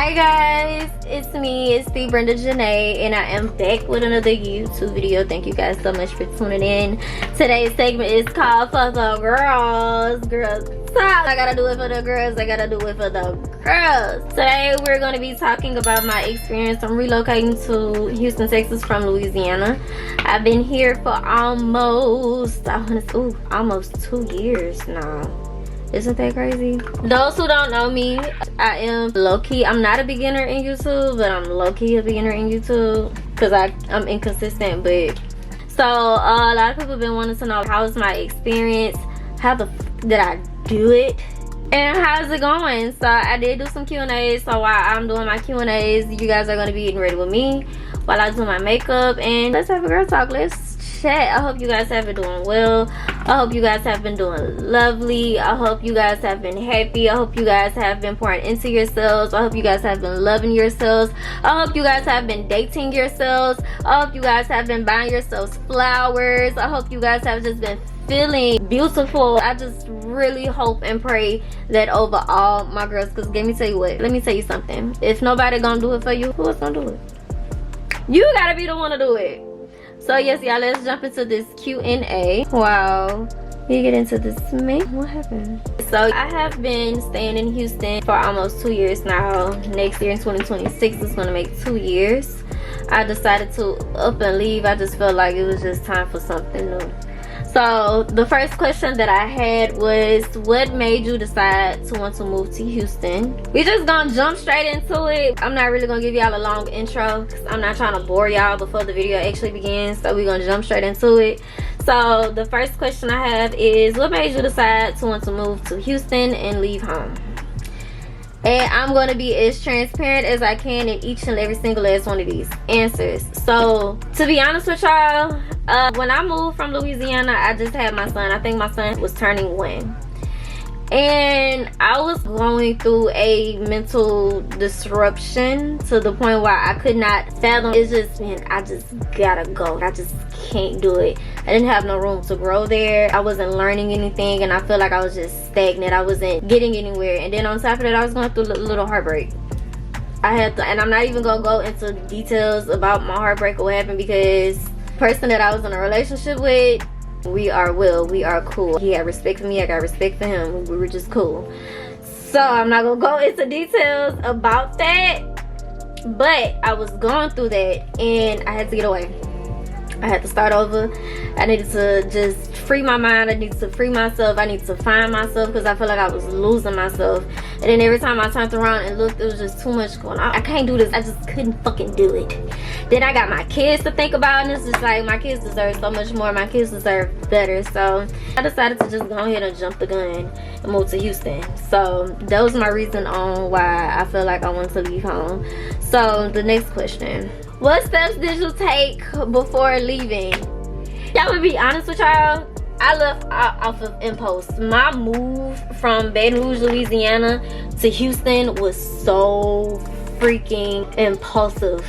Hi guys, it's me, it's the Brenda Janae, and I am back with another YouTube video. Thank you guys so much for tuning in. Today's segment is called For the Girls. Girls talk. I gotta do it for the girls, I gotta do it for the girls. Today we're gonna be talking about my experience from relocating to Houston, Texas from Louisiana. I've been here for almost 2 years now. Isn't that crazy? Those who don't know me, I am low-key. I'm not a beginner in YouTube, but I'm low-key a beginner in YouTube because I'm inconsistent. But so a lot of people have been wanting to know how is my experience, how did I do it, and how's it going. So I did do some Q&As. So while I'm doing my Q&As, you guys are going to be getting ready with me while I do my makeup, and let's have a girl talk. Let's chat. I hope you guys have been doing well. I hope you guys have been doing lovely. I hope you guys have been happy. I hope you guys have been pouring into yourselves. I hope you guys have been loving yourselves. I hope you guys have been dating yourselves. I hope you guys have been buying yourselves flowers. I hope you guys have just been feeling beautiful. I just really hope and pray that over all my girls, because let me tell you what, let me tell you something. If nobody gonna do it for you, who is gonna do it? You gotta be the one to do it. So yes, y'all, let's jump into this Q&A. Wow, we get into this. Man, what happened? So I have been staying in Houston for almost 2 years now. Next year in 2026 is gonna make 2 years. I decided to up and leave. I just felt like it was just time for something new. So the first question that I had was, what made you decide to want to move to Houston? We just gonna jump straight into it. I'm not really gonna give y'all a long intro because I'm not trying to bore y'all before the video actually begins. So we're gonna jump straight into it. So the first question I have is, what made you decide to want to move to Houston and leave home? And I'm going to be as transparent as I can in each and every single last one of these answers. So to be honest with y'all, when I moved from Louisiana, I just had my son. I think my son was turning 1. And I was going through a mental disruption to the point where I could not fathom. It's just, man, I just gotta go. I just can't do it. I didn't have no room to grow there. I wasn't learning anything, and I feel like I was just stagnant. I wasn't getting anywhere. And then on top of that, I was going through a little heartbreak. I had to, and I'm not even gonna go into details about my heartbreak or what happened, because the person that I was in a relationship with, we are cool. He had respect for me, I got respect for him. We were just cool. So I'm not gonna go into details about that, but I was going through that and I had to get away. I had to start over. I needed to just free my mind. I needed to free myself. I needed to find myself because I felt like I was losing myself. And then every time I turned around and looked, it was just too much going on. I can't do this. I just couldn't fucking do it. Then I got my kids to think about, and it's just like, my kids deserve so much more. My kids deserve better. So I decided to just go ahead and jump the gun and move to Houston. So that was my reason on why I feel like I wanted to leave home. So the next question. What steps did you take before leaving? Y'all would be honest with y'all, I left off of impulse. My move from Baton Rouge, Louisiana to Houston was so freaking impulsive.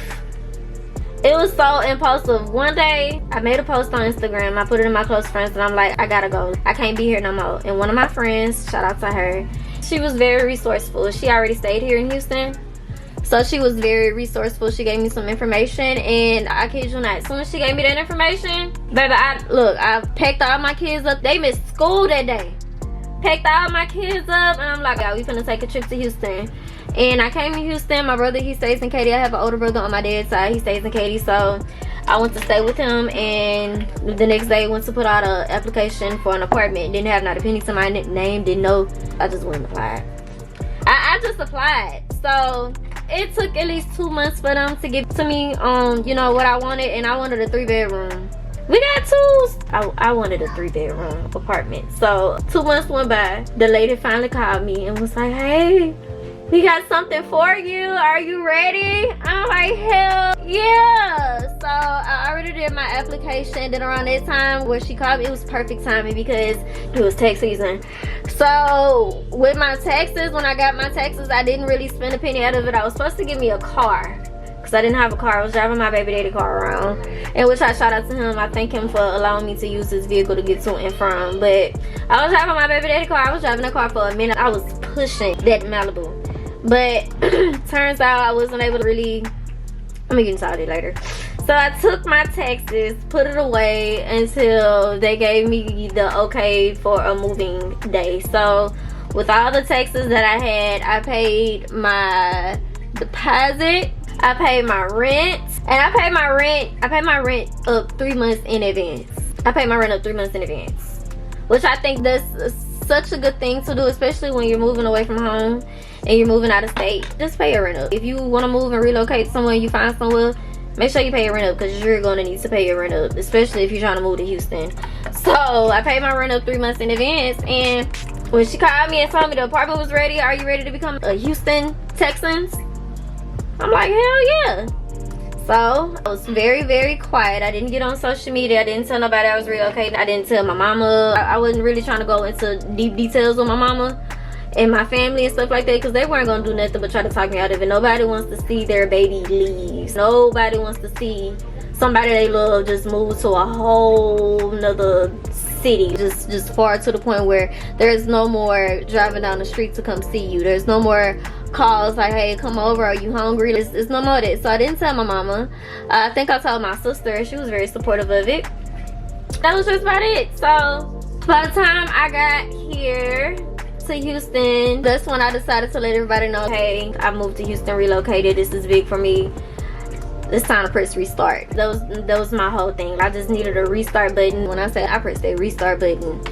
It was so impulsive. One day, I made a post on Instagram. I put it in my close friends and I'm like, I gotta go. I can't be here no more. And one of my friends, shout out to her, she was very resourceful. She already stayed here in Houston. So she was very resourceful. She gave me some information, and I kid you not, as soon as she gave me that information, baby, I packed all my kids up. They missed school that day. Packed all my kids up, and I'm like, yeah, we finna take a trip to Houston. And I came to Houston. My brother, he stays in Katy. I have an older brother on my dad's side. He stays in Katy, so I went to stay with him, and the next day went to put out an application for an apartment. Didn't have not a penny to my name, didn't know. I just went and applied. I just applied. So it took at least 2 months for them to get to me on, you know, what I wanted, and I wanted a 3-bedroom. We got 2s. I wanted a 3-bedroom apartment. So 2 months went by. The lady finally called me and was like, hey, we got something for you. Are you ready? I'm like, hell yeah. So I already did my application. Then around that time where she called me, it was perfect timing because it was tax season. So with my taxes, when I got my taxes, I didn't really spend a penny out of it. I was supposed to give me a car because I didn't have a car. I was driving my baby daddy car around, and which I shout out to him. I thank him for allowing me to use his vehicle to get to and from. But I was driving my baby daddy car. I was driving the car for a minute. I was pushing that Malibu. But turns out I wasn't able to really, I'm gonna get into it later. So I took my taxes, put it away until they gave me the okay for a moving day. So with all the taxes that I had, I paid my deposit, I paid my rent, and I paid my rent up 3 months in advance. Which I think that's such a good thing to do, especially when you're moving away from home and you're moving out of state. Just pay your rent up. If you want to move and relocate somewhere, you find somewhere, make sure you pay your rent up, because you're going to need to pay your rent up, especially if you're trying to move to Houston. So I paid my rent up 3 months in advance, and when she called me and told me the apartment was ready, are you ready to become a Houston Texans? I'm like, hell yeah. So I was very, very quiet. I didn't get on social media. I didn't tell nobody I was relocating. I didn't tell my mama. I wasn't really trying to go into deep details with my mama and my family and stuff like that, because they weren't gonna do nothing but try to talk me out of it. Nobody wants to see their baby leave. Nobody wants to see somebody they love just move to a whole nother city, just far to the point where there's no more driving down the street to come see you. There's no more calls like, hey, come over, are you hungry? It's no more of that. So I didn't tell my mama. I think I told my sister. She was very supportive of it. That was just about it. So by the time I got here to Houston, that's when I decided to let everybody know, hey, I moved to Houston, relocated, this is big for me, it's time to press restart. That was my whole thing. I just needed a restart button. When I say I pressed that restart button,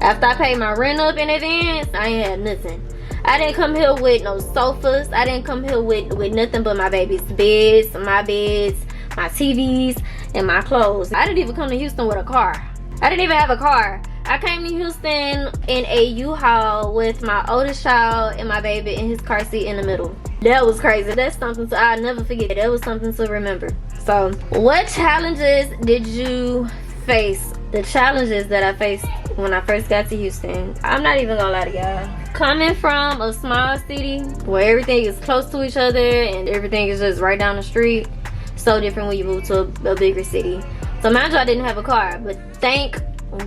after I paid my rent up in advance, I ain't had nothing. I didn't come here with no sofas. I didn't come here with nothing but my baby's beds, my TVs, and my clothes. I didn't even come to Houston with a car. I didn't even have a car. I came to Houston in a U-Haul with my oldest child and my baby in his car seat in the middle. That was crazy. That's something I'll never forget. That was something to remember. So what challenges did you face? The challenges that I faced when I first got to Houston, I'm not even gonna lie to y'all. Coming from a small city where everything is close to each other and everything is just right down the street, so different when you move to a bigger city. So mind you, I didn't have a car, but thank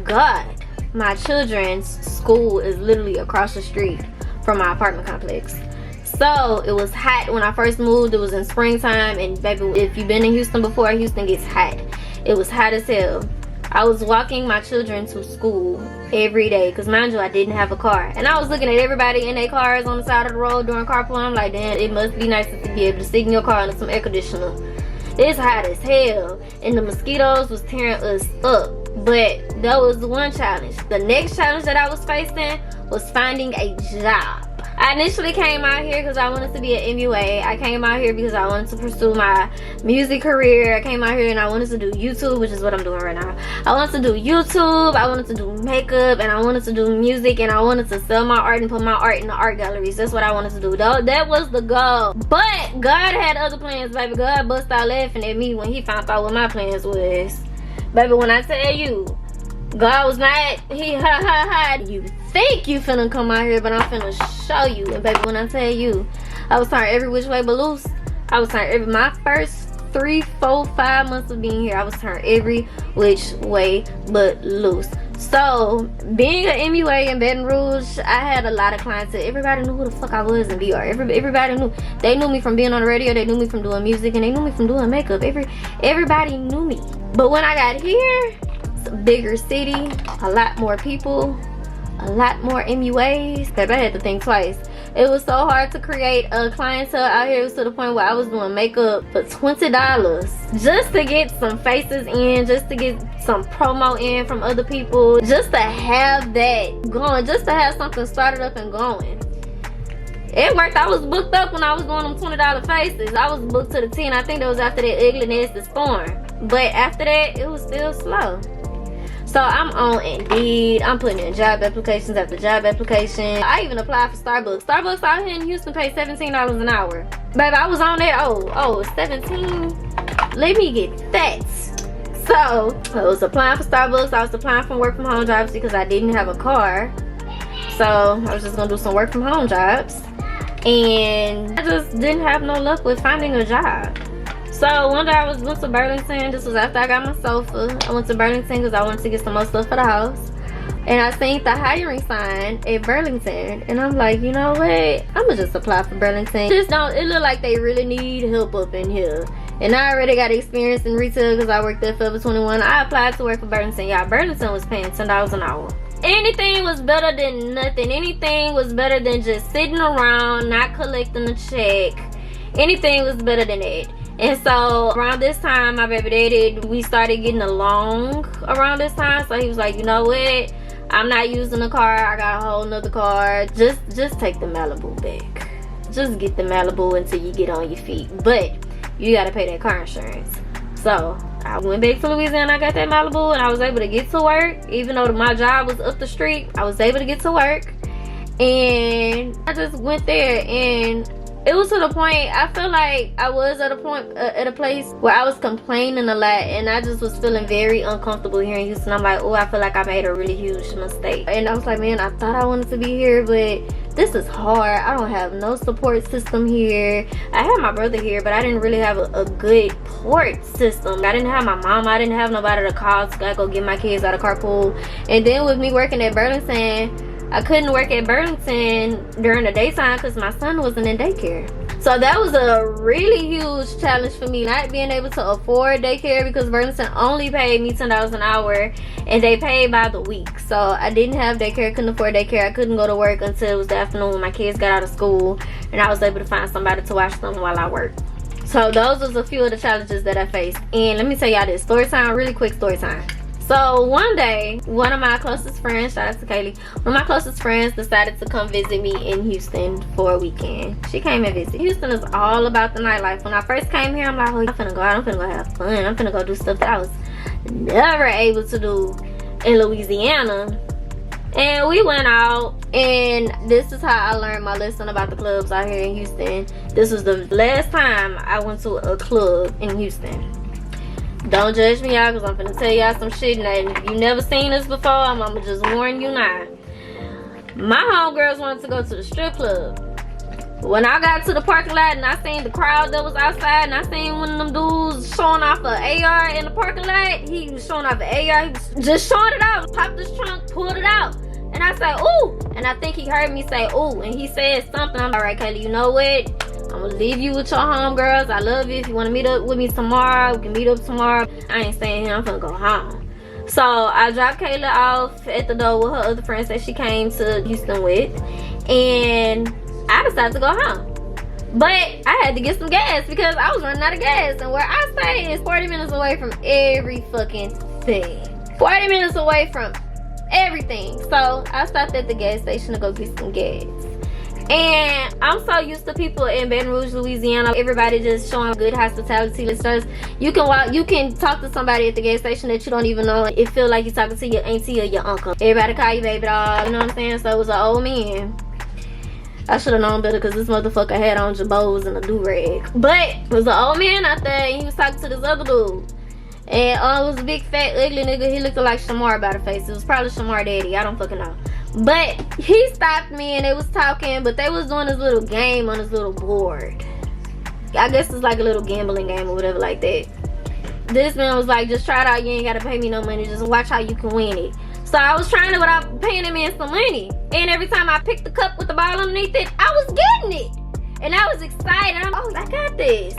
God my children's school is literally across the street from my apartment complex. So it was hot when I first moved. It was in springtime, and baby, if you've been in Houston before, Houston gets hot. It was hot as hell. I was walking my children to school every day, because mind you, I didn't have a car. And I was looking at everybody in their cars on the side of the road during carpool. I'm like, damn, it must be nice to be able to sit in your car under some air conditioner. It's hot as hell, and the mosquitoes was tearing us up. But that was one challenge. The next challenge that I was facing was finding a job. I initially came out here because I wanted to be an MUA. I came out here because I wanted to pursue my music career. I came out here and I wanted to do YouTube, which is what I'm doing right now. I wanted to do YouTube, I wanted to do makeup, and I wanted to do music, and I wanted to sell my art and put my art in the art galleries. That's what I wanted to do. That was the goal. But God had other plans, baby. God bust out laughing at me when he found out what my plans was. Baby, when I tell you, God was not, you think you finna come out here, but I'm finna show you. And baby, when I tell you, I was turned every which way but loose. I was turned my first 3, 4, 5 months of being here, I was turned every which way but loose. So being an MUA in Baton Rouge, I had a lot of clients. Everybody knew who the fuck I was in BR. Everybody knew. They knew me from being on the radio, they knew me from doing music, and they knew me from doing makeup. Everybody knew me. But when I got here, it's a bigger city, a lot more people, a lot more MUAs. Baby, I had to think twice. It was so hard to create a clientele out here. It was to the point where I was doing makeup for $20 just to get some faces in, just to get some promo in from other people, just to have that going, just to have something started up and going. It worked. I was booked up when I was doing them $20 faces. I was booked to the 10. I think that was after that ugly nasty storm. But after that, it was still slow. So I'm on Indeed. I'm putting in job applications after job application. I even applied for Starbucks. Starbucks out here in Houston pays $17 an hour. Baby, I was on there. Oh, 17. Let me get that. So I was applying for Starbucks. I was applying for work from home jobs because I didn't have a car. So I was just gonna do some work from home jobs. And I just didn't have no luck with finding a job. So one day I went to Burlington. This was after I got my sofa. I went to Burlington because I wanted to get some more stuff for the house. and I seen the hiring sign at Burlington, and I'm like, you know what, I'ma just apply for Burlington. Just don't, it look like they really need help up in here. And I already got experience in retail because I worked at Forever 21. I applied to work for Burlington. Y'all, Burlington was paying $10 an hour. Anything was better than nothing. Anything was better than just sitting around, not collecting a check. Anything was better than that. And so around this time, my baby daddy, we started getting along around this time. So he was like, you know what? I'm not using a car. I got a whole nother car. Just take the Malibu back. Just get the Malibu until you get on your feet. But you gotta pay that car insurance. So I went back to Louisiana, I got that Malibu, and I was able to get to work. Even though my job was up the street, I was able to get to work. And I just went there, and it was to the point, I feel like I was at a point, at a place where I was complaining a lot, and I just was feeling very uncomfortable here in Houston. I'm like, oh, I feel like I made a really huge mistake. And I was like, man, I thought I wanted to be here, but this is hard. I don't have no support system here. I had my brother here, but I didn't really have a good support system. I didn't have my mom. I didn't have nobody to call to go get my kids out of carpool. And then with me working at Burlington, I couldn't work at Burlington during the daytime because my son wasn't in daycare. So that was a really huge challenge for me, not being able to afford daycare because Burlington only paid me $10 an hour and they paid by the week. So I didn't have daycare, couldn't afford daycare. I couldn't go to work until it was the afternoon when my kids got out of school, and I was able to find somebody to watch them while I worked. So those was a few of the challenges that I faced. And let me tell y'all this story time, really quick story time. So one day, one of my closest friends, shout out to Kaylee, one of my closest friends decided to come visit me in Houston for a weekend. She came and visited. Houston is all about the nightlife. When I first came here, I'm like, oh, I'm finna go out, I'm finna go have fun, I'm finna go do stuff that I was never able to do in Louisiana. And we went out, and this is how I learned my lesson about the clubs out here in Houston. This was the last time I went to a club in Houston. Don't judge me, y'all, because I'm finna tell y'all some shit. Now, if you never seen this before, I'm gonna just warn you now. My homegirls wanted to go to the strip club. When I got to the parking lot and I seen the crowd that was outside, and I seen one of them dudes showing off an AR in the parking lot. He was showing off an AR, he was just showing it out. Popped his trunk, pulled it out. And I said, ooh. And I think he heard me say, ooh. And he said something. I'm like, all right, Kaylee, you know what? I'm gonna leave you with your homegirls. I love you. If you wanna meet up with me tomorrow, we can meet up tomorrow. I ain't staying here, I'm finna go home. So I dropped Kayla off at the door with her other friends that she came to Houston with. And I decided to go home. But I had to get some gas because I was running out of gas. And where I stay is 40 minutes away from every fucking thing. 40 minutes away from everything. So I stopped at the gas station to go get some gas. And I'm so used to people in Baton Rouge, Louisiana, everybody just showing good hospitality. You can talk to somebody at the gas station that you don't even know. It feel like you're talking to your auntie or your uncle. Everybody call you baby doll, you know what I'm saying? So it was an old man. I should have known better because this motherfucker had on jabots and a do-rag. But it was an old man out there, and he was talking to this other dude. And it was a big fat ugly nigga. He looked like Shamar by the face. It was probably Shamar daddy, I don't fucking know. But he stopped me and they was talking, but they was doing this little game on this little board. I guess it's like a little gambling game or whatever like that. This man was like, just try it out, you ain't gotta pay me no money, just watch how you can win it. So I was trying it without paying him in some money. And every time I picked the cup with the ball underneath it, I was getting it. And I was excited. I'm like, I got this.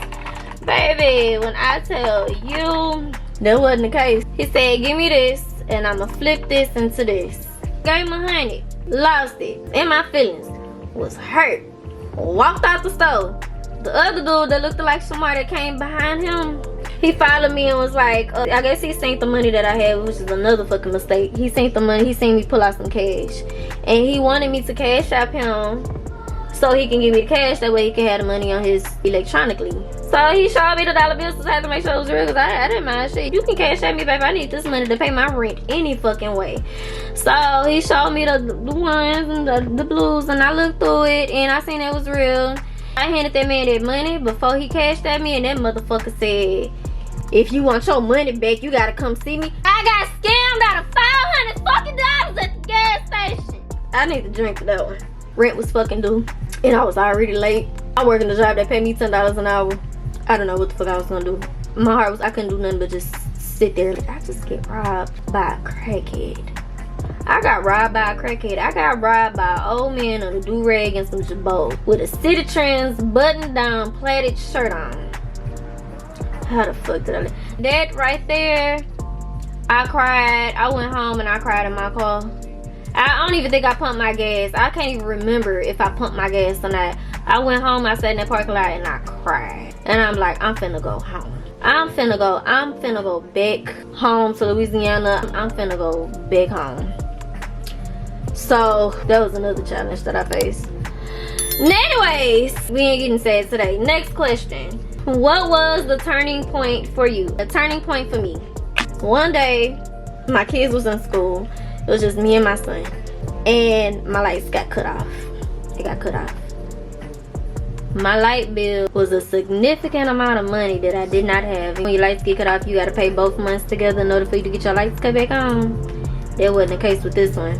Baby, when I tell you, that wasn't the case. He said, give me this and I'ma flip this into this. Gave him 100, lost it, and my feelings was hurt. Walked out the store. The other dude that looked like somebody that came behind him, he followed me and was like, I guess he seen the money that I had, which is another fucking mistake. He seen the money, he seen me pull out some cash, and he wanted me to cash app him so he can give me the cash, that way he can have the money on his electronically. So he showed me the dollar bills, so I had to make sure it was real, because I didn't mind shit. You can cash at me, baby. I need this money to pay my rent any fucking way. So he showed me the ones and the blues, and I looked through it, and I seen it was real. I handed that man that money before he cashed at me, and that motherfucker said, if you want your money back, you gotta come see me. I got scammed out of $500 fucking dollars at the gas station. I need to drink for that one. Rent was fucking due, and I was already late. I'm working a job that paid me $10 an hour. I don't know what the fuck I was gonna do. My heart was, I couldn't do nothing but just sit there. Like, I just get robbed by a crackhead. I got robbed by a crackhead. I got robbed by an old man on a do-rag and some jabot with a City Trends button-down plaited shirt on. How the fuck did I live? That right there, I cried. I went home and I cried in my car. I don't even think I pumped my gas. I can't even remember if I pumped my gas or not. I went home, I sat in that parking lot and I cried. And I'm like, I'm finna go home. I'm finna go back home to Louisiana. I'm finna go back home. So that was another challenge that I faced. Anyways, we ain't getting sad today. Next question. What was the turning point for you? A turning point for me. One day, my kids was in school. It was just me and my son. And my lights got cut off. It got cut off. My light bill was a significant amount of money that I did not have. When your lights get cut off, you gotta pay both months together in order for you to get your lights cut back on. That wasn't the case with this one.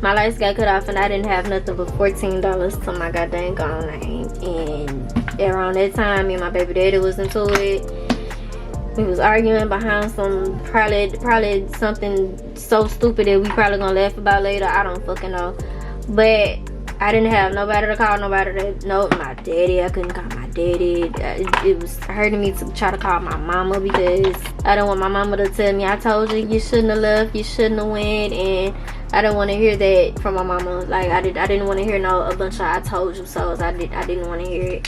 My lights got cut off and I didn't have nothing but $14 to my goddamn name. And around that time, me and my baby daddy was into it. We was arguing behind some probably something so stupid that we probably gonna laugh about later. I don't fucking know. But I didn't have nobody to call, my daddy. I couldn't call my daddy. It was hurting me to try to call my mama because I didn't want my mama to tell me, I told you, you shouldn't have left, you shouldn't have went. And I didn't want to hear that from my mama. Like I didn't want to hear a bunch of I told you so. I didn't want to hear it.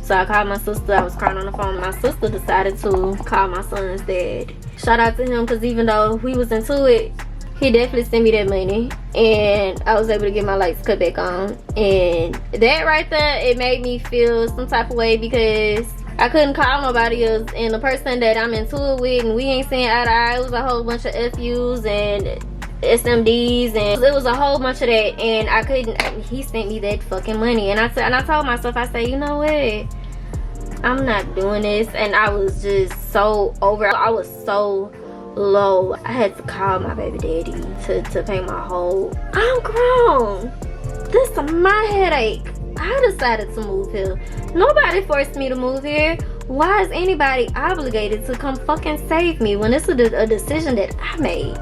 So I called my sister. I was crying on the phone. My sister decided to call my son's dad. Shout out to him because even though we was into it, he definitely sent me that money. And I was able to get my lights cut back on. And that right there, it made me feel some type of way because I couldn't call nobody else. And the person that I'm into it with, and we ain't saying eye to eye, it was a whole bunch of FUs and SMDs, and it was a whole bunch of that, and I couldn't. He sent me that fucking money, and I told myself, I said, you know what, I'm not doing this. And I was just so over. I was so low. I had to call my baby daddy to pay my whole. I'm grown. This is my headache. I decided to move here. Nobody forced me to move here. Why is anybody obligated to come fucking save me when it's a decision that I made?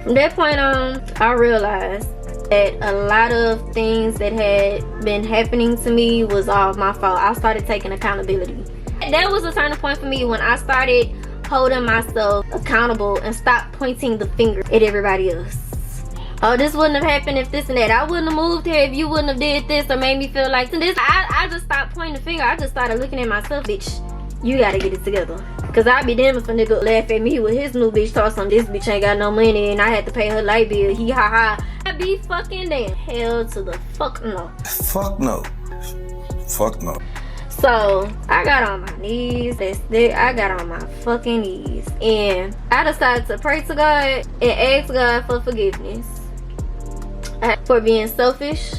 From that point on, I realized that a lot of things that had been happening to me was all my fault. I started taking accountability. That was a turning point for me when I started holding myself accountable and stopped pointing the finger at everybody else. Oh, this wouldn't have happened if this and that. I wouldn't have moved here if you wouldn't have did this or made me feel like this. I just stopped pointing the finger. I just started looking at myself, bitch. You gotta get it together. Cause I'd be damned if a nigga laugh at me with his new bitch talk some this bitch ain't got no money and I had to pay her light bill. He ha ha. I'd be fucking damn. Hell to the fuck no. Fuck no. Fuck no. So I got on my knees. I got on my fucking knees. And I decided to pray to God and ask God for forgiveness. For being selfish.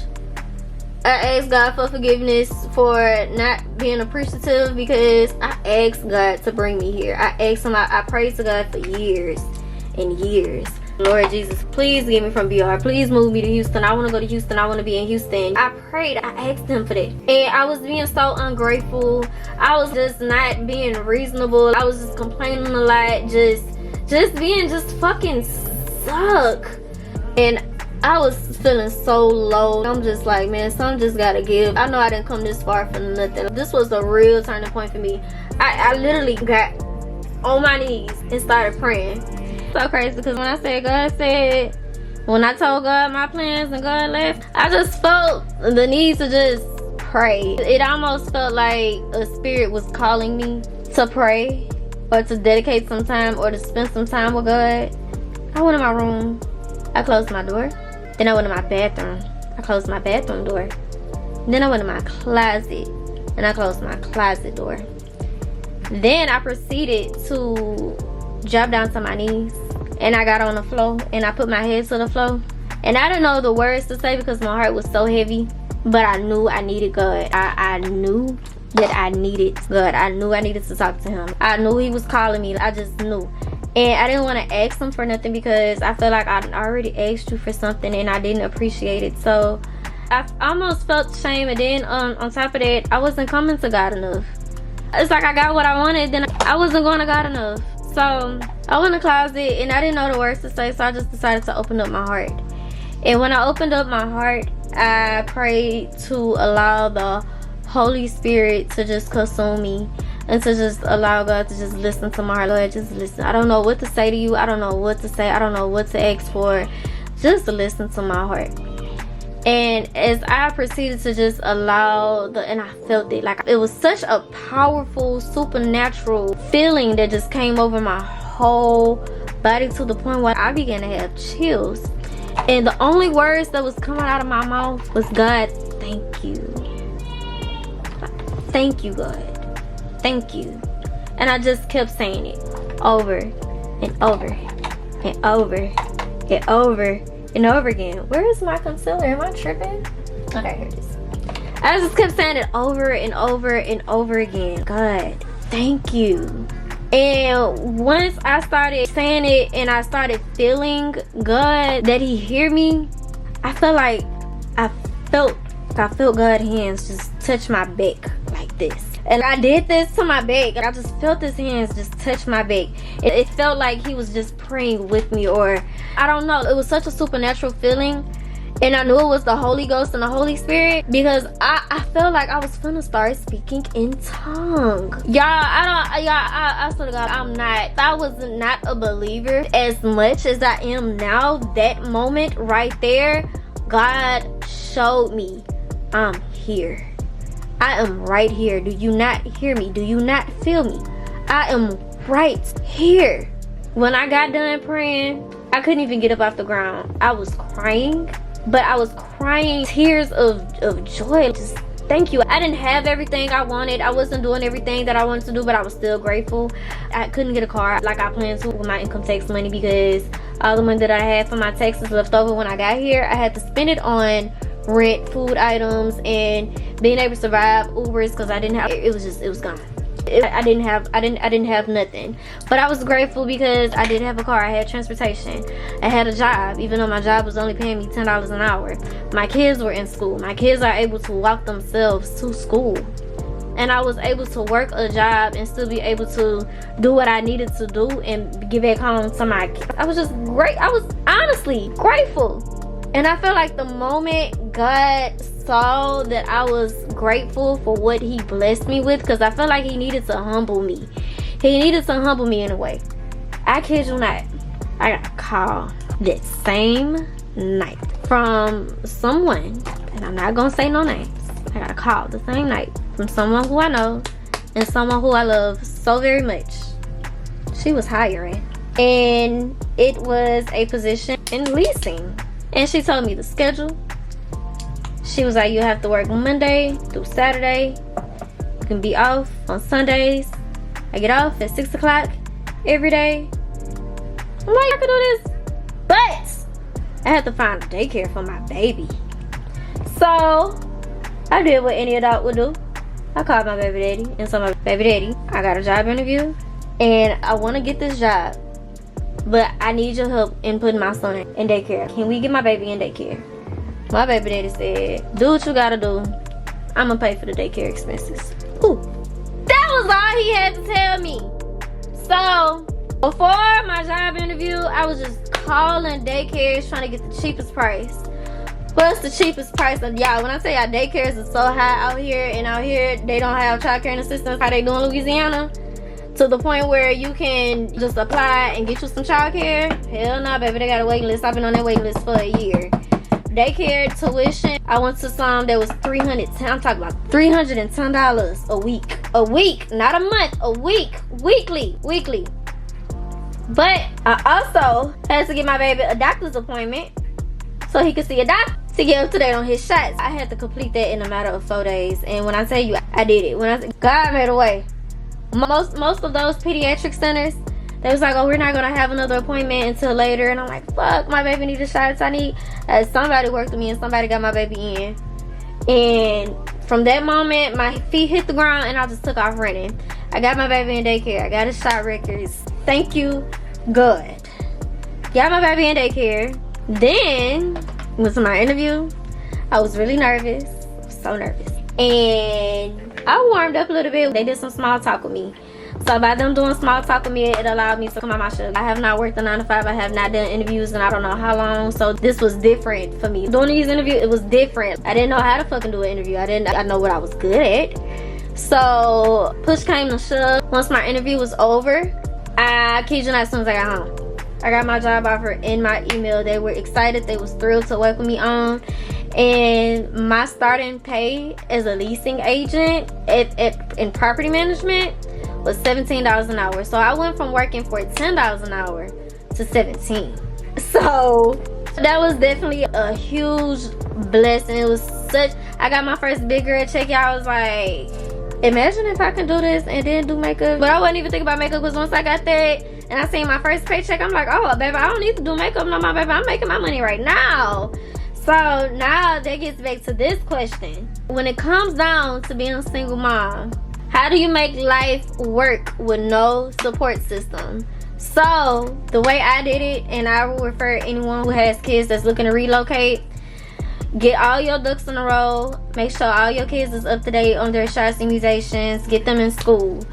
I asked God for forgiveness for not being appreciative because I asked God to bring me here. I prayed to God for years and years. Lord Jesus, please get me from BR. Please move me to Houston. I want to go to Houston. I want to be in Houston. I prayed. I asked him for that. And I was being so ungrateful. I was just not being reasonable. I was just complaining a lot. Just being fucking suck. And I was feeling so low. I'm just like, man, some just gotta give. I know I didn't come this far for nothing. This was a real turning point for me. I literally got on my knees and started praying. So crazy because when I told God my plans and God left, I just felt the need to just pray. It almost felt like a spirit was calling me to pray or to dedicate some time or to spend some time with God. I went in my room. I closed my door. Then I went in my bathroom. I closed my bathroom door. Then I went in my closet and I closed my closet door. Then I proceeded to drop down to my knees and I got on the floor and I put my head to the floor. And I didn't know the words to say because my heart was so heavy, but I knew I needed God. I knew that I needed God. I knew I needed to talk to him. I knew he was calling me. I just knew. And I didn't want to ask him for nothing because I felt like I already asked you for something and I didn't appreciate it. So I almost felt shame. And then on top of that, I wasn't coming to God enough. It's like I got what I wanted, then I wasn't going to God enough. So I went in the closet and I didn't know the words to say, so I just decided to open up my heart. And when I opened up my heart, I prayed to allow the Holy Spirit to just consume me and to just allow God to just listen to my heart. Lord, just listen. I don't know what to say to you. I don't know what to say. I don't know what to ask for. Just listen to my heart. And as I proceeded to just allow and I felt it, like it was such a powerful supernatural feeling that just came over my whole body to the point where I began to have chills. And the only words that was coming out of my mouth was, God, thank you. Thank you, God. Thank you. And I just kept saying it over and over and over and over and over again. Where is my concealer? Am I tripping? Okay, here it is. I just kept saying it over and over and over again. God, thank you. And once I started saying it and I started feeling God, that he hear me, I felt God's hands just touch my back like this. And I did this to my back, and I just felt his hands just touch my back. It felt like he was just praying with me, or I don't know. It was such a supernatural feeling. And I knew it was the Holy Ghost and the Holy Spirit, because I felt like I was finna start speaking in tongue. I swear to God, I was not a believer as much as I am now. That moment right there, God showed me, I'm here. I am right here. Do you not hear me? Do you not feel me? I am right here. When I got done praying, I couldn't even get up off the ground. I was crying. But I was crying tears of joy. Just thank you. I didn't have everything I wanted. I wasn't doing everything that I wanted to do, but I was still grateful. I couldn't get a car like I planned to with my income tax money, because all the money that I had for my taxes left over when I got here, I had to spend it on rent, food items, and being able to survive Ubers, because I didn't have it was gone. I didn't have nothing. But I was grateful because I did have a car. I had transportation. I had a job, even though my job was only paying me $10 an hour. My kids were in school. My kids are able to walk themselves to school. And I was able to work a job and still be able to do what I needed to do and get back home to my kids. I was just great. I was honestly grateful. And I feel like the moment God saw that I was grateful for what he blessed me with, because I felt like he needed to humble me. He needed to humble me in a way. I kid you not. I got a call that same night from someone, and I'm not going to say no names. I got a call the same night from someone who I know and someone who I love so very much. She was hiring, and it was a position in leasing. And she told me the schedule. She was like, you have to work Monday through Saturday. You can be off on Sundays. I get off at 6 o'clock every day. I'm like, I can do this. But I had to find a daycare for my baby. So I did what any adult would do. I called my baby daddy and told my baby daddy, I got a job interview and I want to get this job, but I need your help in putting my son in daycare. Can we get my baby in daycare? My baby daddy said, do what you gotta do. I'm gonna pay for the daycare expenses. Ooh, that was all he had to tell me. So before my job interview, I was just calling daycares trying to get the cheapest price. What's the cheapest price? And y'all, when I say y'all, daycares is so high out here, and out here they don't have child care assistance how they do in Louisiana, to the point where you can just apply and get you some child care. Hell no, baby, they got a waiting list. I've been on that waiting list for a year. Daycare tuition, I went to some that was $310. I'm talking about $310 a week. A week, not a month, a week. Weekly. But I also had to get my baby a doctor's appointment so he could see a doctor to get up to date on his shots. I had to complete that in a matter of 4 days. And when I tell you, I did it. When I said, God made a way. Most of those pediatric centers, they was like, oh, we're not gonna have another appointment until later. And I'm like, fuck, my baby needs the shots. I need somebody worked with me and somebody got my baby in. And from that moment, my feet hit the ground and I just took off running. I got my baby in daycare. I got his shot records. Thank you, God. Got my baby in daycare. Then went to my interview. I was really nervous. So nervous. And I warmed up a little bit. They did some small talk with me. So by them doing small talk with me, it allowed me to come out my shell. I have not worked a 9 to 5. I have not done interviews and I don't know how long. So this was different for me. Doing these interviews, it was different. I didn't know how to fucking do an interview. I know what I was good at. So push came to shove. Once my interview was over, I kid you not, as soon as I got home, I got my job offer in my email. They were excited. They was thrilled to welcome me on. And my starting pay as a leasing agent in property management was $17 an hour. So I went from working for $10 an hour to $17. So that was definitely a huge blessing. It was such, I got my first big girl check. I was like, imagine if I can do this and then do makeup. But I wasn't even thinking about makeup, because once I got that and I seen my first paycheck, I'm like, oh baby, I don't need to do makeup no more, baby. I'm making my money right now. So now that gets back to this question. When it comes down to being a single mom, how do you make life work with no support system? So the way I did it, and I will refer anyone who has kids that's looking to relocate, get all your ducks in a row. Make sure all your kids is up to date on their shots immunizations. Get them in school.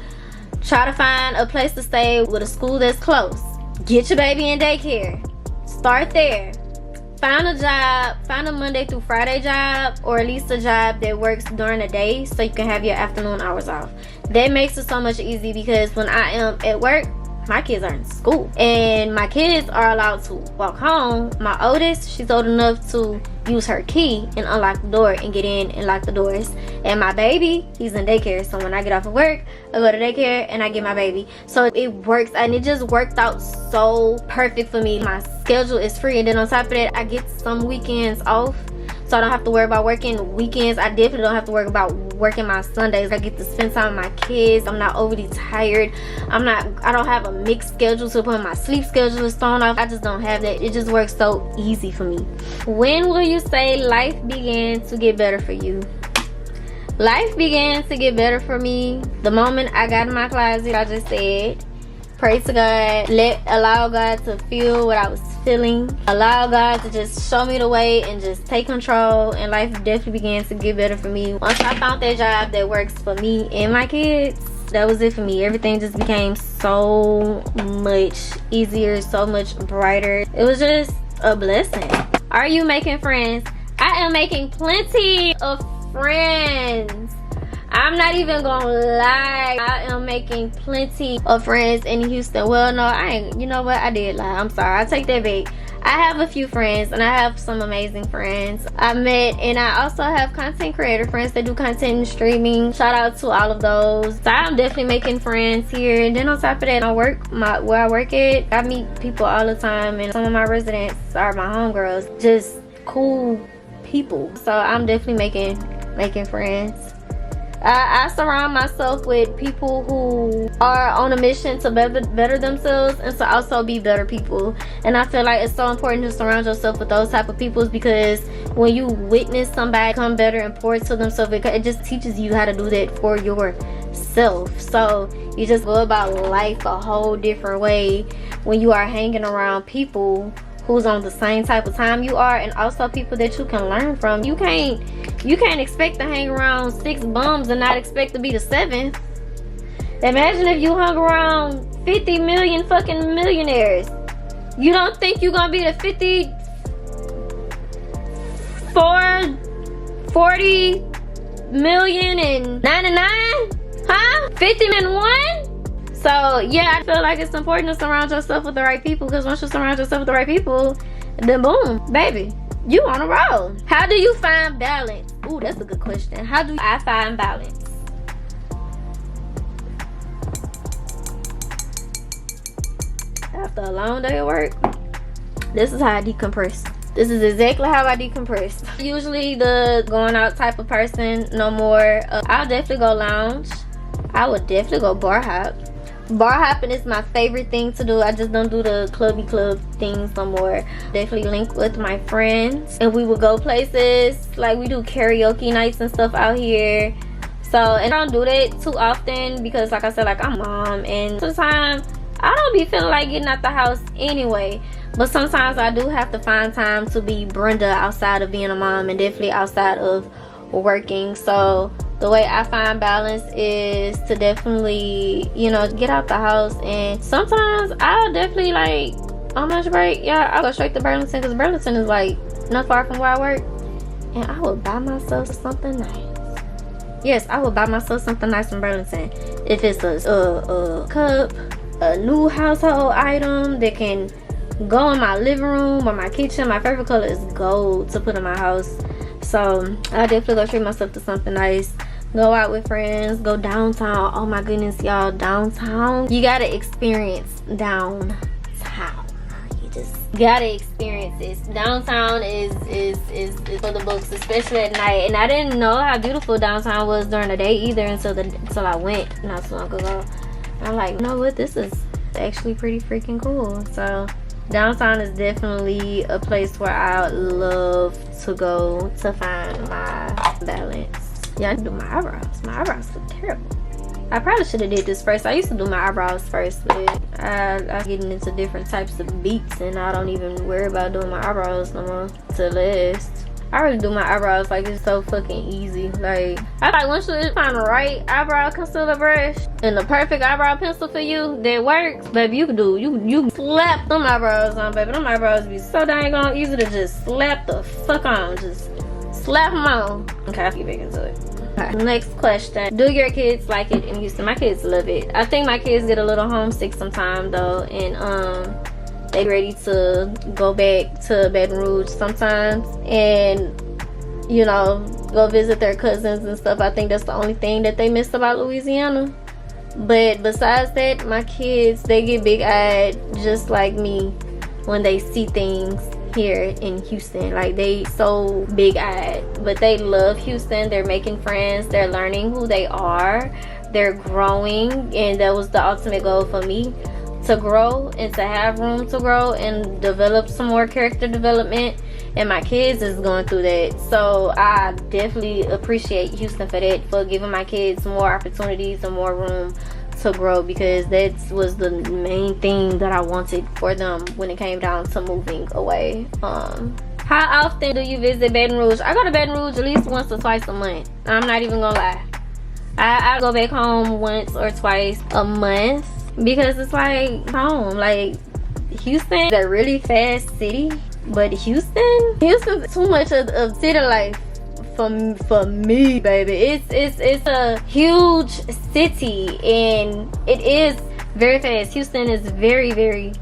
Try to find a place to stay with a school that's close. Get your baby in daycare. Start there. Find a job, find a Monday through Friday job, or at least a job that works during the day so you can have your afternoon hours off. That makes it so much easier, because when I am at work, my kids are in school and my kids are allowed to walk home. My oldest, she's old enough to use her key and unlock the door and get in and lock the doors. And my baby, he's in daycare, so when I get off of work, I go to daycare and I get my baby. So it works, and it just worked out so perfect for me. My schedule is free, and then on top of that, I get some weekends off, so I don't have to worry about working weekends. I definitely don't have to worry about working my Sundays. I get to spend time with my kids. I'm not overly tired. I don't have a mixed schedule to put my sleep schedule is thrown off. I just don't have that. It just works so easy for me. When will you say life began to get better for you? Life began to get better for me the moment I got in my closet. I just said, pray to God, allow God to feel what I was feeling, allow God to just show me the way and just take control, and life definitely began to get better for me. Once I found that job that works for me and my kids, that was it for me. Everything just became so much easier, so much brighter. It was just a blessing. Are you making friends? I am making plenty of friends. I'm not even gonna lie, I am making plenty of friends in Houston. Well, no, I ain't. You know what? I did lie. I'm sorry. I take that back. I have a few friends, and I have some amazing friends I met, and I also have content creator friends that do content and streaming. Shout out to all of those. So I'm definitely making friends here. And then on top of that, where I work at, I meet people all the time, and some of my residents are my homegirls. Just cool people. So I'm definitely making friends. I surround myself with people who are on a mission to better themselves and to also be better people. And I feel like it's so important to surround yourself with those type of people, because when you witness somebody become better and pour to themselves, it just teaches you how to do that for yourself. So you just go about life a whole different way when you are hanging around people who's on the same type of time you are, and also people that you can learn from. You can't expect to hang around 6 bums and not expect to be the 7th. Imagine if you hung around 50 million fucking millionaires. You don't think you're gonna be the 40 million and 99? Huh? 50 and 1? So yeah, I feel like it's important to surround yourself with the right people, because once you surround yourself with the right people, then boom, baby, you on a roll. How do you find balance? Ooh, that's a good question. How do I find balance? After a long day of work, this is how I decompress. This is exactly how I decompress. Usually the going out type of person no more. I'll definitely go lounge. I would definitely go bar hop. Bar hopping is my favorite thing to do. I just don't do the clubby club things no more. Definitely link with my friends, and we would go places. Like, we do karaoke nights and stuff out here. So, and I don't do that too often because, like I said, like, I'm mom, and sometimes I don't be feeling like getting out the house anyway. But sometimes I do have to find time to be Brenda outside of being a mom, and definitely outside of working. So The way I find balance is to definitely, you know, get out the house. And sometimes I'll definitely like, on my break, yeah, I'll go straight to Burlington, because Burlington is like not far from where I work. And I will buy myself something nice. Yes, I will buy myself something nice from Burlington. If it's a cup, a new household item that can go in my living room or my kitchen. My favorite color is gold to put in my house. So I definitely go treat myself to something nice. Go out with friends, go downtown. Oh my goodness, y'all, downtown. You gotta experience downtown. You just gotta experience this. Downtown is for the books, especially at night. And I didn't know how beautiful downtown was during the day either until I went not so long ago. I'm like, you know what, this is actually pretty freaking cool. So downtown is definitely a place where I love to go to find my balance. Yeah, I need to do my eyebrows. My eyebrows look terrible. I probably should have did this first. I used to do my eyebrows first, but I'm getting into different types of beats, and I don't even worry about doing my eyebrows no more to last. I really do my eyebrows like it's so fucking easy. Like, I like once you find the right eyebrow concealer brush and the perfect eyebrow pencil for you that works, baby, you can do, you slap them eyebrows on, baby. Them eyebrows be so dang on easy to just slap the fuck on. Just slap them on. Okay, I'll get back into it. Okay. Next question. Do your kids like it in Houston? My kids love it. I think my kids get a little homesick sometimes though, and they ready to go back to Baton Rouge sometimes and, you know, go visit their cousins and stuff. I think that's the only thing that they miss about Louisiana. But besides that, my kids, they get big-eyed just like me when they see things here in Houston. Like, they so big-eyed, but they love Houston. They're making friends, they're learning who they are, they're growing, and that was the ultimate goal for me, to grow and to have room to grow and develop some more character development. And my kids is going through that, so I definitely appreciate Houston for that, for giving my kids more opportunities and more room to grow, because that was the main thing that I wanted for them when it came down to moving away. How often do you visit Baton Rouge? I go to Baton Rouge at least once or twice a month. I'm not even gonna lie. I go back home once or twice a month, because it's like home. Like, Houston is a really fast city, but Houston's too much of city life for me, baby. It's a huge city, and it is very fast. Houston is very, very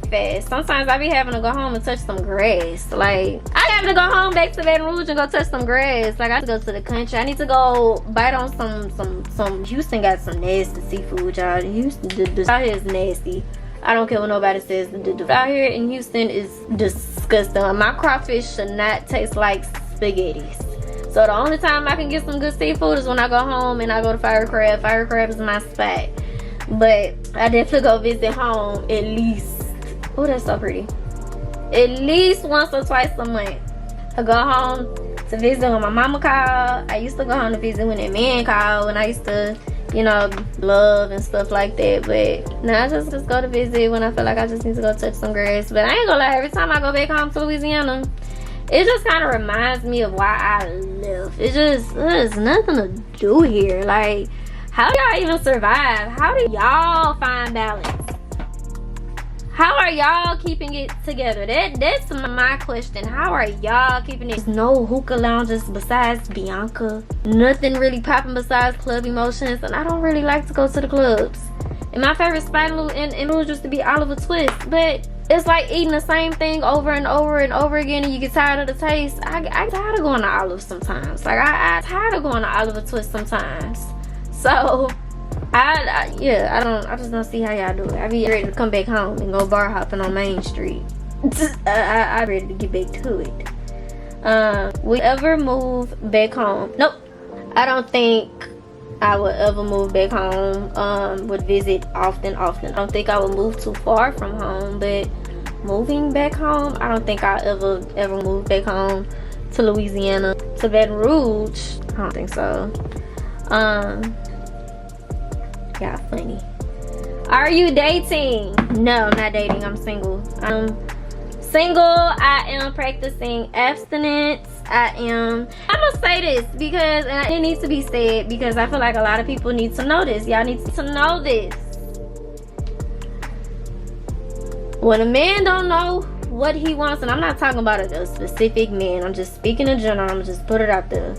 fast. Sometimes I be having to go home and touch some grass. Like, I have to go home back to Baton Rouge and go touch some grass. Like, I have to go to the country. I need to go bite on some Houston got some nasty seafood, y'all. Houston, the out here is nasty. I don't care what nobody says. The out here in Houston is disgusting. My crawfish should not taste like spaghettis. So the only time I can get some good seafood is when I go home and I go to Fire Crab. Fire Crab is my spot. But I definitely go visit home at least, oh, that's so pretty, at least once or twice a month. I go home to visit when my mama called. I used to go home to visit when that man called, when I used to, you know, love and stuff like that. But now I just go to visit when I feel like I just need to go touch some grass. But I ain't gonna lie, every time I go back home to Louisiana, it just kind of reminds me of why I live. There's nothing to do here. Like, how do y'all even survive? How do y'all find balance? How are y'all keeping it together? That's my question. How are y'all keeping it? There's no hookah lounges besides Bianca. Nothing really popping besides Club Emotions. And I don't really like to go to the clubs. And my favorite spot in Rouge used to be Oliver Twist. But it's like eating the same thing over and over and over again, and you get tired of the taste. I get tired of going to Olive sometimes. Like, I tired of going to Oliver Twist sometimes. So I just don't see how y'all do it. I be ready to come back home and go bar hopping on Main Street. I ready to get back to it. Would you ever move back home? Nope. I don't think I would ever move back home. Would visit often. I don't think I would move too far from home, but moving back home, I don't think I'll ever move back home to Louisiana. To Baton Rouge, I don't think so. Yeah, funny. Are you dating? No, I'm not dating. I'm single. I'm single. I am practicing abstinence. I'm gonna say this because, and it needs to be said because I feel like a lot of people need to know this. Y'all need to know this. When a man don't know what he wants, and I'm not talking about a specific man, I'm just speaking in general, I'm just put it out there.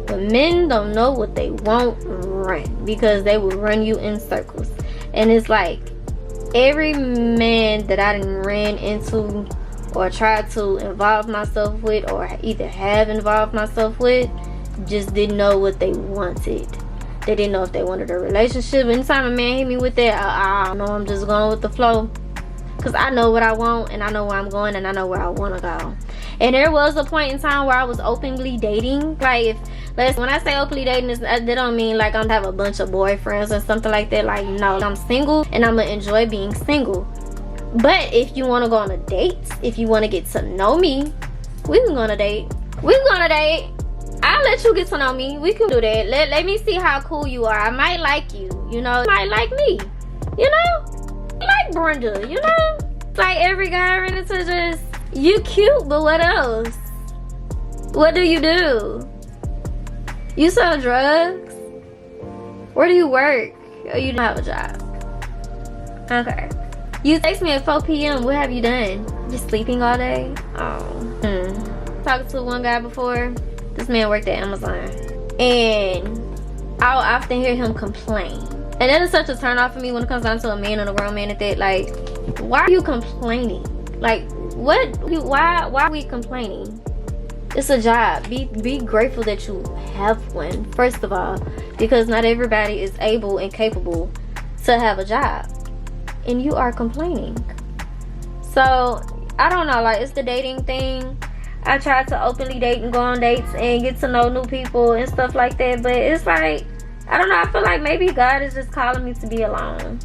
When men don't know what they want, run, because they will run you in circles. And it's like every man that I done ran into or tried to involve myself with, or either have involved myself with, just didn't know what they wanted. They didn't know if they wanted a relationship. Anytime a man hit me with that, I know I'm just going with the flow, because I know what I want, and I know where I'm going, and I know where I want to go. And there was a point in time where I was openly dating. Like, when I say openly dating, that don't mean like I'm gonna have a bunch of boyfriends or something like that. Like, no, I'm single, and I'm gonna enjoy being single. But if you want to go on a date, if you want to get to know me, we can go on a date. We can go on a date. I'll let you get to know me. We can do that. Let me see how cool you are. I might like you. You know, you might like me. You know, like Brenda. You know, like every guy I ran into, just, you cute, but what else? What do? You sell drugs? Where do you work? Or you don't have a job? Okay. You text me at 4 p.m. What have you done? Just sleeping all day? Oh. Talked to one guy before. This man worked at Amazon. And I'll often hear him complain. And that is such a turn off for me when it comes down to a man and a grown man at that. Like, why are you complaining? Like, what? Why are we complaining? It's a job. Be grateful that you have one, first of all. Because not everybody is able and capable to have a job. And you are complaining. So I don't know, like, it's the dating thing. I tried to openly date and go on dates and get to know new people and stuff like that, but it's like, I don't know, I feel like maybe God is just calling me to be alone.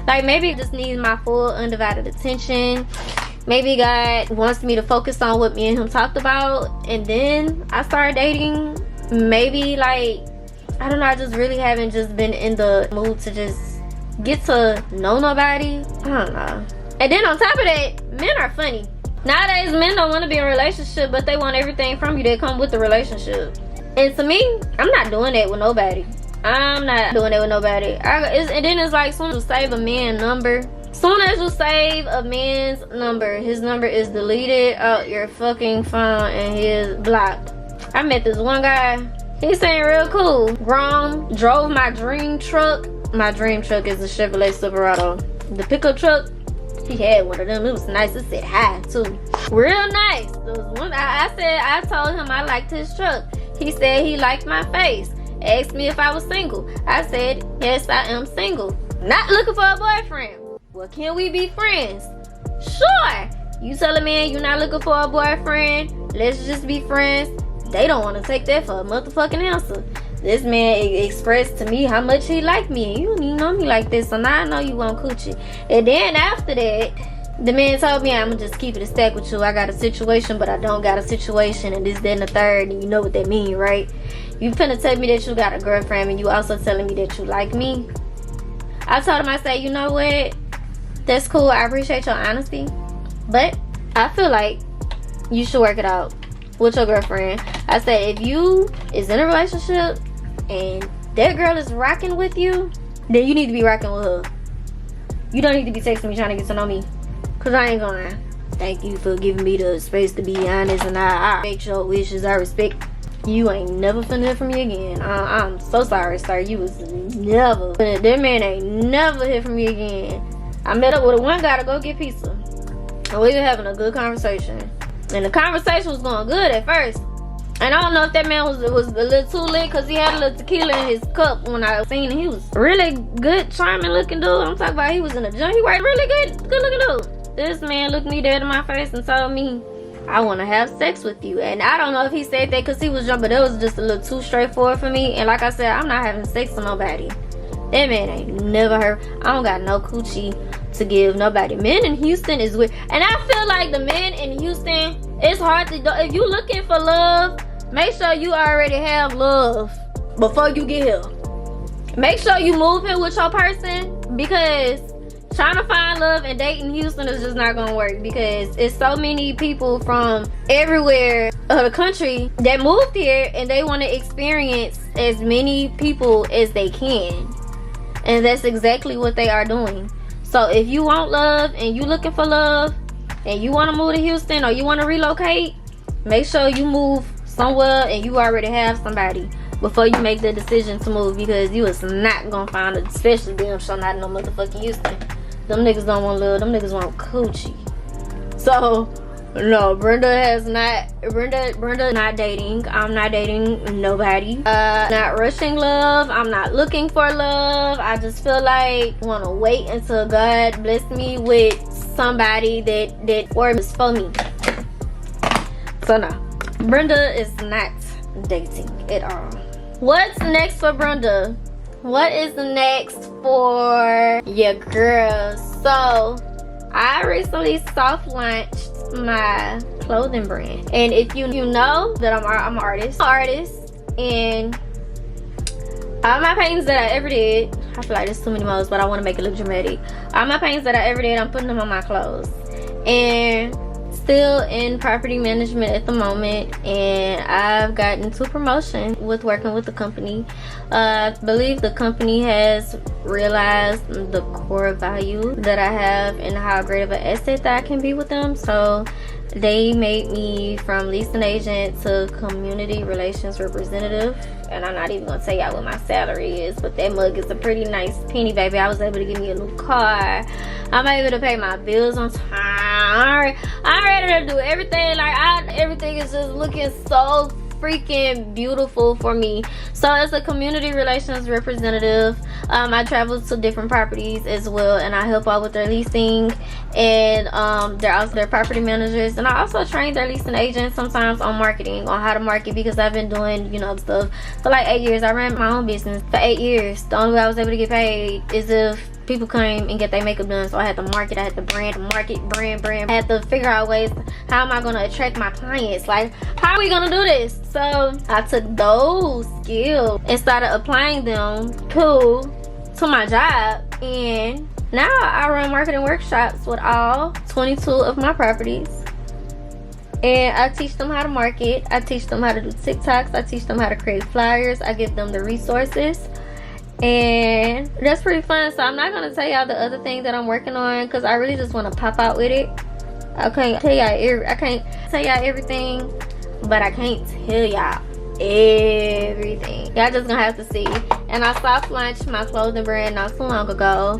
Like, maybe it just needs my full undivided attention. Maybe God wants me to focus on what me and him talked about, and then I started dating. Maybe, like, I don't know, I just really haven't just been in the mood to just get to know nobody. I don't know. And then on top of that, men are funny. Nowadays, men don't want to be in a relationship, but they want everything from you that come with the relationship. And to me, I'm not doing that with nobody. I'm not doing that with nobody. And then it's like, soon as you save a man's number, his number is deleted out your fucking phone and he is blocked. I met this one guy. He seemed real cool. Grown, drove my dream truck. My dream truck is a Chevrolet Silverado. The pickup truck, he had one of them. It was nice. It said hi too. Real nice. There was one. I told him I liked his truck. He said he liked my face. Asked me if I was single. I said, yes, I am single. Not looking for a boyfriend. Well, can we be friends? Sure. You tell a man you're not looking for a boyfriend. Let's just be friends. They don't want to take that for a motherfucking answer. This man expressed to me how much he liked me. And you don't even know me like this, so now I know you want coochie. And then after that, the man told me, I'm going to just keep it a stack with you. I got a situation, but I don't got a situation. And this, that, and the third. And you know what that mean, right? You finna tell me that you got a girlfriend, and you also telling me that you like me. I told him, I said, you know what? That's cool. I appreciate your honesty. But I feel like you should work it out with your girlfriend. I said, if you is in a relationship and that girl is rocking with you, then you need to be rocking with her. You don't need to be texting me trying to get to know me. Cause I ain't gonna thank you for giving me the space to be honest, and I respect your wishes. I respect you. Ain't never finna hear from me again. I'm so sorry, sir. You was never. That man ain't never hear from me again. I met up with one guy to go get pizza, and we were having a good conversation. And the conversation was going good at first. And I don't know if that man was a little too lit, because he had a little tequila in his cup when I seen him. He was really good, charming looking dude. I'm talking about, he was in the gym. He was really good looking dude. This man looked me dead in my face and told me, I want to have sex with you. And I don't know if he said that because he was drunk, but it was just a little too straightforward for me. And like I said, I'm not having sex with nobody. That man ain't never heard. I don't got no coochie to give nobody. Men in Houston is weird. And I feel like the men in Houston, it's hard to do. If you looking for love, make sure you already have love before you get here. Make sure you move here with your person, because trying to find love and date in Houston is just not gonna work, because it's so many people from everywhere of the country that moved here and they want to experience as many people as they can, and that's exactly what they are doing. So if you want love and you looking for love and you want to move to Houston or you want to relocate, make sure you move somewhere and you already have somebody before you make the decision to move, because you is not gonna find it, especially damn sure not in no motherfucking Houston. Them niggas don't want love, them niggas want coochie. So no, Brenda not dating. I'm not dating nobody. Not rushing love. I'm not looking for love. I just feel like I want to wait until God bless me with somebody that works for me. So no, Brenda is not dating at all. What's next for Brenda? What is next for your girl? So I recently soft launched my clothing brand, and if you know that I'm an artist, and all my paintings that I ever did, I feel like there's too many modes, but I want to make it look dramatic. All my paintings that I ever did, I'm putting them on my clothes, and still in property management at the moment, and I've gotten 2 promotions with working with the company. I believe the company has realized the core value that I have and how great of an asset that I can be with them. So they made me from leasing agent to community relations representative, and I'm not even gonna tell y'all what my salary is, but that mug is a pretty nice penny, baby. I was able to get me a new car. I'm able to pay my bills on time. I'm ready to do everything. Everything is just looking so freaking beautiful for me. So as a community relations representative, I travel to different properties as well, and I help out with their leasing, and they're also their property managers, and I also train their leasing agents sometimes on marketing, on how to market, because I've been doing, you know, stuff for like 8 years. I ran my own business for 8 years. The only way I was able to get paid is if people came and get their makeup done. So I had to market, I had to brand. I had to figure out ways, how am I gonna attract my clients? Like, how are we gonna do this? So I took those skills and started applying them to my job, and now I run marketing workshops with all 22 of my properties, and I teach them how to market. I teach them how to do TikToks. I teach them how to create flyers. I give them the resources, and that's pretty fun. So I'm not gonna tell y'all the other thing that I'm working on, because I really just want to pop out with it. I can't tell y'all everything, but I can't tell y'all everything. Y'all just gonna have to see. And I soft launched my clothing brand not so long ago,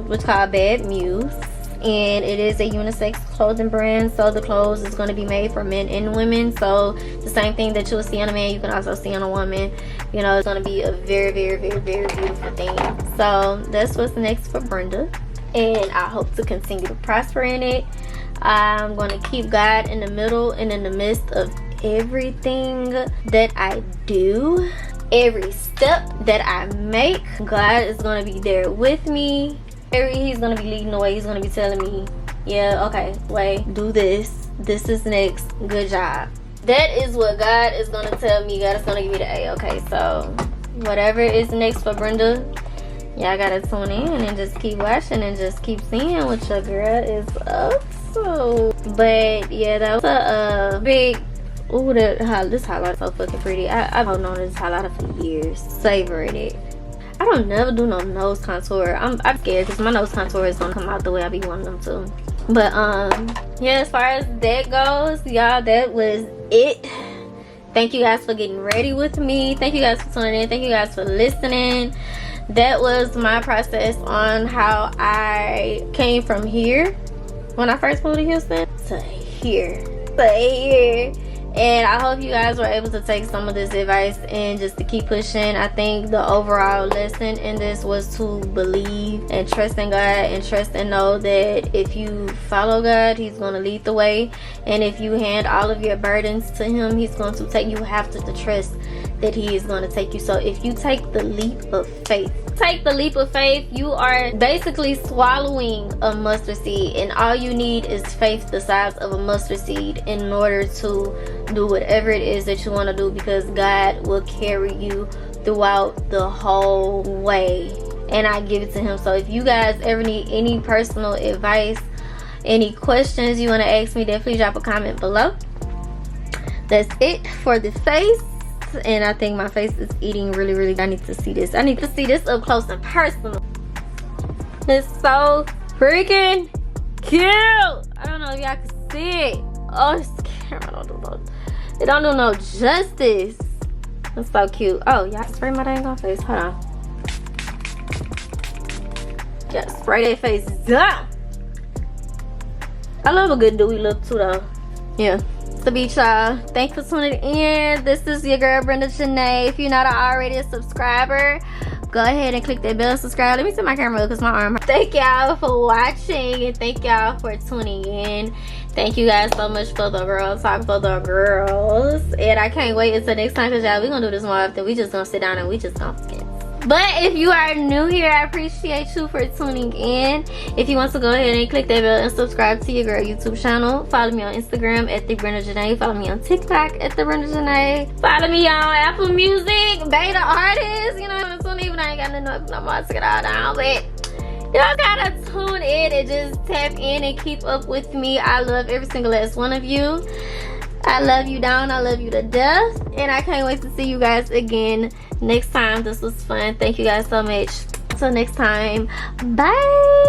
which is called Bad Muse, and it is a unisex clothing brand. So the clothes is going to be made for men and women. So the same thing that you'll see on a man, you can also see on a woman. You know, it's going to be a very, very, very, very beautiful thing. So that's what's next for Brenda, and I hope to continue to prosper in it. I'm going to keep God in the middle and in the midst of everything that I do. Every step that I make, God is going to be there with me. He's going to be leading the way. He's going to be telling me, yeah, okay, wait, do this. This is next. Good job. That is what God is going to tell me. God is going to give me the A. Okay, so whatever is next for Brenda, y'all got to tune in and just keep watching and just keep seeing what your girl is up to. But yeah, that was a big... Ooh, this highlight is so fucking pretty. I've holding on to this highlighter for years, savoring it. I don't never do no nose contour. I'm scared because my nose contour is gonna come out the way I be wanting them to. But yeah, as far as that goes, y'all, that was it. Thank you guys for getting ready with me. Thank you guys for tuning in. Thank you guys for listening. That was my process on how I came from here when I first moved to Houston to here. And I hope you guys were able to take some of this advice and just to keep pushing. I think the overall lesson in this was to believe and trust in God, and trust and know that if you follow God, He's going to lead the way. And if you hand all of your burdens to Him, He's going to take you. You have to trust that He is going to take you. So if you take the leap of faith, you are basically swallowing a mustard seed, and all you need is faith the size of a mustard seed in order to do whatever it is that you want to do, because God will carry you throughout the whole way. and I give it to him. So if you guys ever need any personal advice, any questions you want to ask me, definitely drop a comment below. That's it for the face. And I think my face is eating really. I need to see this. I need to see this up close and personal. It's so freaking cute. I don't know if y'all can see it. Oh, this camera it don't do no justice. It's so cute. Oh, y'all can spray my dang on face. Hold on. Yeah, spray that face down. I love a good dewy look too, though. Yeah. The beach, y'all. Thanks for tuning in. This is your girl Brenda Janae. If you're not already a subscriber, go ahead and click that bell and subscribe. Let me set my camera because my arm hurts. Thank y'all for watching, and thank y'all for tuning in. Thank you guys so much for the Girl Talk for the girls. And I can't wait until next time, because y'all, we gonna do this more often. We just gonna sit down and we just gonna skip. But if you are new here, I appreciate you for tuning in. If you want to go ahead and click that bell and subscribe to your girl YouTube channel, follow me on Instagram at the Brenda Janae. Follow me on TikTok at the Brenda Janae. Follow me on Apple Music, Beta Artists. You know what I'm saying? Even I ain't got no more to get all down, but y'all gotta tune in and just tap in and keep up with me. I love every single last one of you. I love you down. I love you to death. And I can't wait to see you guys again next time. This was fun. Thank you guys so much. Until next time. Bye.